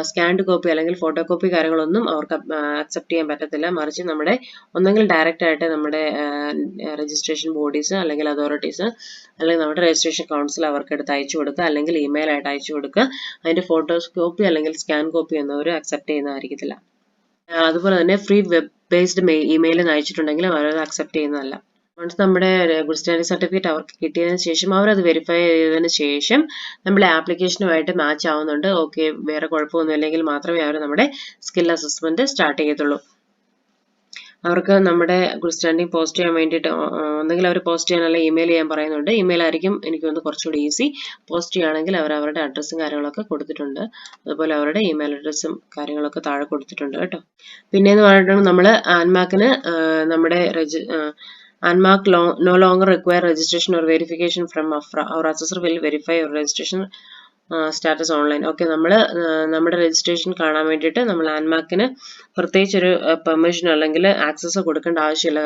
scanned copy അല്ലെങ്കിൽ ഫോട്ടോ കോപ്പി കാര്യങ്ങളൊന്നും അവർക്ക് accept ചെയ്യാൻ പറ്റത്തില്ല. മറിച്ച് നമ്മുടെ ഒന്നെങ്കിൽ ഡയറക്റ്റ് ആയിട്ട് നമ്മുടെ രജിസ്ട്രേഷൻ ബോഡീസ് അല്ലെങ്കിൽ അതോറിറ്റീസ് അല്ലെങ്കിൽ നമ്മുടെ രജിസ്ട്രേഷൻ കൗൺസിൽ അവർക്ക് എടുത്ത് അയച്ചു കൊടുക്കുക, അല്ലെങ്കിൽ ഇമെയിൽ ആയിട്ട് അയച്ചു കൊടുക്കുക. അതിന്റെ ഫോട്ടോസ് കോപ്പി അല്ലെങ്കിൽ സ്കാൻ കോപ്പി എന്നവർ അക്സെപ്റ്റ് ചെയ്യുന്നതായിരിക്കത്തില്ല. അതുപോലെ തന്നെ ഫ്രീ വെബ് ബേസ്ഡ് ഇമെയിൽ അയച്ചിട്ടുണ്ടെങ്കിലും അവർ അക്സെപ്റ്റ് ചെയ്യുന്നതല്ല. വൺസ് നമ്മുടെ ഗുഡ് സ്റ്റാൻഡിംഗ് സർട്ടിഫിക്കറ്റ് അവർക്ക് കിട്ടിയതിന് ശേഷം അവരത് വെരിഫൈ ചെയ്തതിന് ശേഷം നമ്മുടെ ആപ്ലിക്കേഷനുമായിട്ട് മാച്ച് ആവുന്നുണ്ട്, ഓക്കെ, വേറെ കുഴപ്പമൊന്നും ഇല്ലെങ്കിൽ മാത്രമേ അവർ നമ്മുടെ സ്കിൽ അസസ്മെന്റ് സ്റ്റാർട്ട് ചെയ്യത്തുള്ളൂ. അവർക്ക് നമ്മുടെ ഗുഡ് സ്റ്റാൻഡിംഗ് പോസ്റ്റ് ചെയ്യാൻ വേണ്ടിയിട്ട് ഒന്നെങ്കിൽ അവർ പോസ്റ്റ് ചെയ്യാൻ അല്ലെങ്കിൽ ഇമെയിൽ ചെയ്യാൻ പറയുന്നുണ്ട്. ഇമെയിൽ ആയിരിക്കും എനിക്ക് തോന്നുന്നു കുറച്ചുകൂടി ഈസി. പോസ്റ്റ് ചെയ്യുകയാണെങ്കിൽ അവർ അവരുടെ അഡ്രസ്സും കാര്യങ്ങളൊക്കെ കൊടുത്തിട്ടുണ്ട്. അതുപോലെ അവരുടെ ഇമെയിൽ അഡ്രസ്സും കാര്യങ്ങളൊക്കെ താഴെ കൊടുത്തിട്ടുണ്ട് കേട്ടോ. പിന്നെയെന്ന് പറഞ്ഞിട്ടുണ്ടെങ്കിൽ നമ്മൾ ആൻമാക്കിന് നമ്മുടെ ANMAC no longer require registration or verification from AFRA. Our assessor will verify your registration status online. Okay, നമ്മൾ നമ്മുടെ രജിസ്ട്രേഷൻ കാണാൻ വേണ്ടിയിട്ട് നമ്മൾ ആൻമാക്കിന് പ്രത്യേകിച്ച് ഒരു പെർമിഷൻ അല്ലെങ്കിൽ ആക്സസ് കൊടുക്കേണ്ട ആവശ്യമില്ല.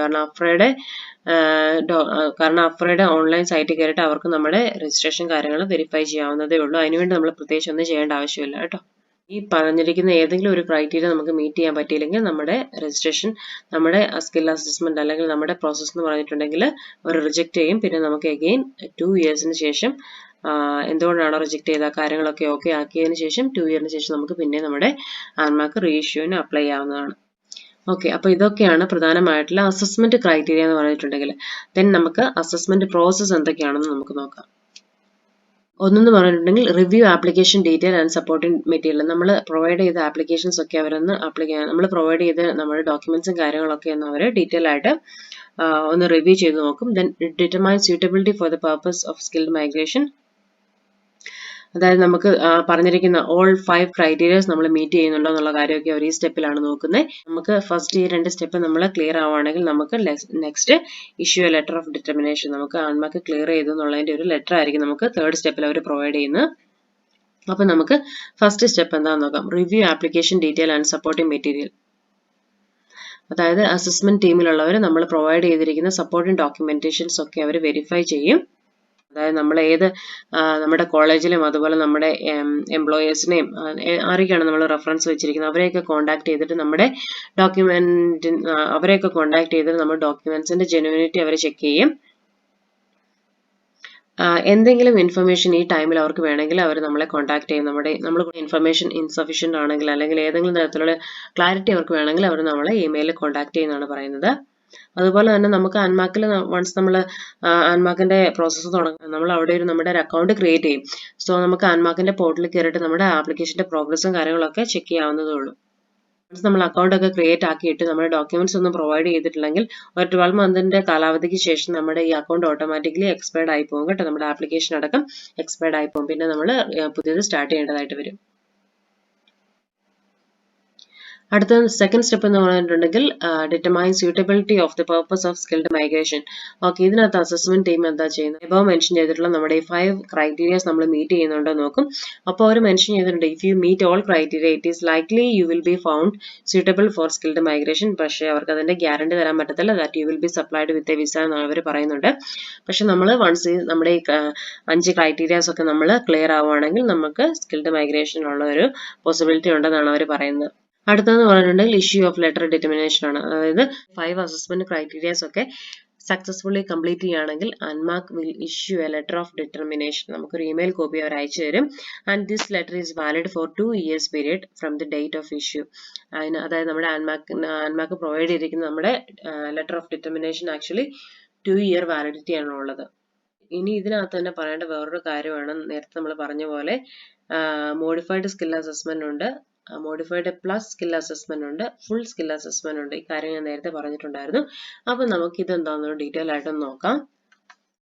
കാരണം അഫ്രയുടെ ഓൺലൈൻ സൈറ്റിൽ കയറിയിട്ട് അവർക്ക് നമ്മുടെ രജിസ്ട്രേഷൻ കാര്യങ്ങൾ വെരിഫൈ ചെയ്യാവുന്നതേ ഉള്ളൂ. അതിനുവേണ്ടി നമ്മൾ പ്രത്യേകിച്ച് ഒന്നും ചെയ്യേണ്ട ആവശ്യമില്ല കേട്ടോ. ഈ പറഞ്ഞിരിക്കുന്ന ഏതെങ്കിലും ഒരു ക്രൈറ്റീരിയ നമുക്ക് മീറ്റ് ചെയ്യാൻ പറ്റിയില്ലെങ്കിൽ നമ്മുടെ രജിസ്ട്രേഷൻ, നമ്മുടെ സ്കിൽ അസസ്മെന്റ് അല്ലെങ്കിൽ നമ്മുടെ പ്രോസസ് എന്ന് പറഞ്ഞിട്ടുണ്ടെങ്കിൽ അവർ റിജക്ട് ചെയ്യും. പിന്നെ നമുക്ക് അഗെയിൻ 2 ഇയേഴ്സിന് ശേഷം എന്തുകൊണ്ടാണോ റിജക്ട് ചെയ്ത കാര്യങ്ങളൊക്കെ ഓക്കെ ആക്കിയതിന് ശേഷം 2 ഇയറിന് ശേഷം നമുക്ക് പിന്നെ നമ്മുടെ ആൻമാർക്ക് റീഇഷ്യൂവിന് അപ്ലൈ ചെയ്യാവുന്നതാണ്. ഓക്കെ, അപ്പൊ ഇതൊക്കെയാണ് പ്രധാനമായിട്ടുള്ള അസസ്മെന്റ് ക്രൈറ്റീരിയ എന്ന് പറഞ്ഞിട്ടുണ്ടെങ്കിൽ. ദെൻ നമുക്ക് അസസ്മെന്റ് പ്രോസസ് എന്തൊക്കെയാണെന്ന് നമുക്ക് നോക്കാം. ഒന്നെന്ന് പറഞ്ഞിട്ടുണ്ടെങ്കിൽ review application detail and supporting material. നമ്മൾ പ്രൊവൈഡ് ചെയ്ത ആപ്ലിക്കേഷൻസ് ഒക്കെ അവരൊന്ന് നമ്മൾ പ്രൊവൈഡ് ചെയ്ത നമ്മുടെ ഡോക്യുമെന്റ്സും കാര്യങ്ങളൊക്കെ ഒന്ന് അവർ ഡീറ്റെയിൽ ആയിട്ട് ഒന്ന് റിവ്യൂ ചെയ്ത് നോക്കും. Then determine suitability for the purpose of skilled migration. അതായത് നമുക്ക് പറഞ്ഞിരിക്കുന്ന ഓൾ 5 ക്രൈറ്റീരിയസ് നമ്മൾ മീറ്റ് ചെയ്യുന്നുണ്ടോ എന്നുള്ള കാര്യമൊക്കെ അവർ ഈ സ്റ്റെപ്പിലാണ് നോക്കുന്നത്. നമുക്ക് ഫസ്റ്റ് ഈ 2 സ്റ്റെപ്പ് നമ്മൾ ക്ലിയർ ആവുകയാണെങ്കിൽ നമുക്ക് next issue a letter of determination. നമുക്ക് ആൻമാർക്ക് ക്ലിയർ ചെയ്തു എന്നുള്ളതിന്റെ ഒരു ലെറ്റർ ആയിരിക്കും നമുക്ക് തേർഡ് സ്റ്റെപ്പിൽ അവർ പ്രൊവൈഡ് ചെയ്യുന്നത്. അപ്പൊ നമുക്ക് ഫസ്റ്റ് സ്റ്റെപ്പ് എന്താണെന്ന് നോക്കാം. Review application detail and supporting material. അതായത് അസസ്മെന്റ് ടീമിലുള്ളവർ നമ്മൾ പ്രൊവൈഡ് ചെയ്തിരിക്കുന്ന സപ്പോർട്ടിംഗ് ഡോക്യുമെന്റേഷൻസ് ഒക്കെ അവർ വെരിഫൈ ചെയ്യും. അതായത് നമ്മൾ നമ്മുടെ കോളേജിലും അതുപോലെ നമ്മുടെ എംപ്ലോയേഴ്സിനെയും ആരൊക്കെയാണ് നമ്മൾ റെഫറൻസ് വെച്ചിരിക്കുന്നത് അവരെയൊക്കെ കോൺടാക്ട് ചെയ്തിട്ട് നമ്മുടെ നമ്മുടെ ഡോക്യുമെന്റ്സിന്റെ ജെന്യൂനിറ്റി അവർ ചെക്ക് ചെയ്യും. എന്തെങ്കിലും ഇൻഫർമേഷൻ ഈ ടൈമിൽ അവർക്ക് വേണമെങ്കിൽ അവർ നമ്മളെ കോൺടാക്ട് ചെയ്യും. നമ്മൾ ഇൻഫർമേഷൻ ഇൻസഫിഷ്യന്റ് ആണെങ്കിൽ അല്ലെങ്കിൽ ഏതെങ്കിലും തരത്തിലുള്ള ക്ലാരിറ്റി അവർക്ക് വേണമെങ്കിൽ അവർ നമ്മളെ ഇമെയിലിൽ കോൺടാക്ട് ചെയ്യുന്നതാണ് പറയുന്നത്. അതുപോലെ തന്നെ നമുക്ക് ആൻമാക്കിൽ വൺസ് നമ്മൾ ആൻമാക്കിന്റെ പ്രോസസ്സ് തുടങ്ങും, നമ്മൾ അവിടെ നമ്മുടെ ഒരു അക്കൗണ്ട് ക്രിയേറ്റ് ചെയ്യും. സോ നമുക്ക് ആൻമാക്കിന്റെ പോർട്ടലിൽ കയറിയിട്ട് നമ്മുടെ ആപ്ലിക്കേഷന്റെ പ്രോഗ്രസും കാര്യങ്ങളൊക്കെ ചെക്ക് ചെയ്യാവുന്നതേ ഉള്ളൂ. വൺസ് നമ്മൾ അക്കൗണ്ട് ഒക്കെ ക്രിയേറ്റ് ആക്കിയിട്ട് നമ്മുടെ ഡോക്യുമെന്റ്സ് ഒന്നും പ്രൊവൈഡ് ചെയ്തിട്ടില്ലെങ്കിൽ ഒരു 12 മന്തിന്റെ കാലാവധിക്ക് ശേഷം നമ്മുടെ ഈ അക്കൗണ്ട് ഓട്ടോമാറ്റിക്കലി എക്സ്പയർഡ് ആയി പോകും കേട്ടോ. നമ്മുടെ ആപ്ലിക്കേഷൻ അടക്കം എക്സ്പയർഡ് ആയി പോകും. പിന്നെ നമ്മൾ പുതിയത് സ്റ്റാർട്ട് ചെയ്യേണ്ടതായിട്ട് വരും. അടുത്ത സെക്കൻഡ് സ്റ്റെപ്പ് എന്ന് പറഞ്ഞിട്ടുണ്ടെങ്കിൽ determine suitability of the purpose of skilled migration. Okay, ഇതിനകത്ത് അസസ്മെന്റ് ടീം എന്താ ചെയ്യുന്നത്? ഇപ്പോൾ മെൻഷൻ ചെയ്തിട്ടുള്ള നമ്മുടെ ഈ 5 ക്രൈറ്റീരിയസ് നമ്മൾ മീറ്റ് ചെയ്യുന്നുണ്ടോ നോക്കും. അപ്പോൾ അവർ മെൻഷൻ ചെയ്തിട്ടുണ്ട്, if you meet all criteria it is likely you will be found suitable for skilled migration. പക്ഷേ അവർക്ക് അതിന്റെ ഗ്യാരണ്ടി തരാൻ പറ്റത്തില്ല. That you will be supplied with a visa എന്ന് അവർ പറയുന്നുണ്ട്. പക്ഷെ നമ്മൾ വൺസ് നമ്മുടെ ഈ 5 ക്രൈറ്റീരിയാസ് ഒക്കെ നമ്മൾ ക്ലിയർ ആവുകയാണെങ്കിൽ നമുക്ക് സ്കിൽഡ് മൈഗ്രേഷനുള്ള ഒരു പോസിബിലിറ്റി ഉണ്ടെന്നാണ് അവർ പറയുന്നത്. അടുത്തതെന്ന് പറഞ്ഞിട്ടുണ്ടെങ്കിൽ ഇഷ്യൂ ഓഫ് ലെറ്റർ ഡിറ്റർമിനേഷൻ ആണ്. അതായത് 5 അസസ്മെന്റ് ക്രൈറ്റീരിയാസ് ഒക്കെ സക്സസ്ഫുള്ളി കംപ്ലീറ്റ് ചെയ്യുകയാണെങ്കിൽ ആൻമാർക്ക് will issue a letter of determination. നമുക്കൊരു ഇമെയിൽ കോപ്പി അവർ അയച്ചു തരും. And this letter is valid for 2 years period from the date of issue. അതായത് നമ്മുടെ ആൻമാർക്ക് പ്രൊവൈഡ് ചെയ്തിരിക്കുന്ന നമ്മുടെ letter of determination actually 2 year validity ആണ് ഉള്ളത്. ഇനി ഇതിനകത്ത് തന്നെ പറയേണ്ട വേറൊരു കാര്യമാണ്, നേരത്തെ നമ്മൾ പറഞ്ഞ പോലെ മോഡിഫൈഡ് സ്കിൽ അസസ്മെന്റ് ഉണ്ട്, മോഡിഫൈഡ് പ്ലസ് സ്കിൽ അസസ്മെന്റ് ഉണ്ട്, ഫുൾ സ്കിൽ അസസ്മെന്റ് ഉണ്ട്. ഈ കാര്യം ഞാൻ നേരത്തെ പറഞ്ഞിട്ടുണ്ടായിരുന്നു. അപ്പൊ നമുക്ക് ഇത് എന്താണെന്ന് ഡീറ്റെയിൽ ആയിട്ടൊന്ന് നോക്കാം.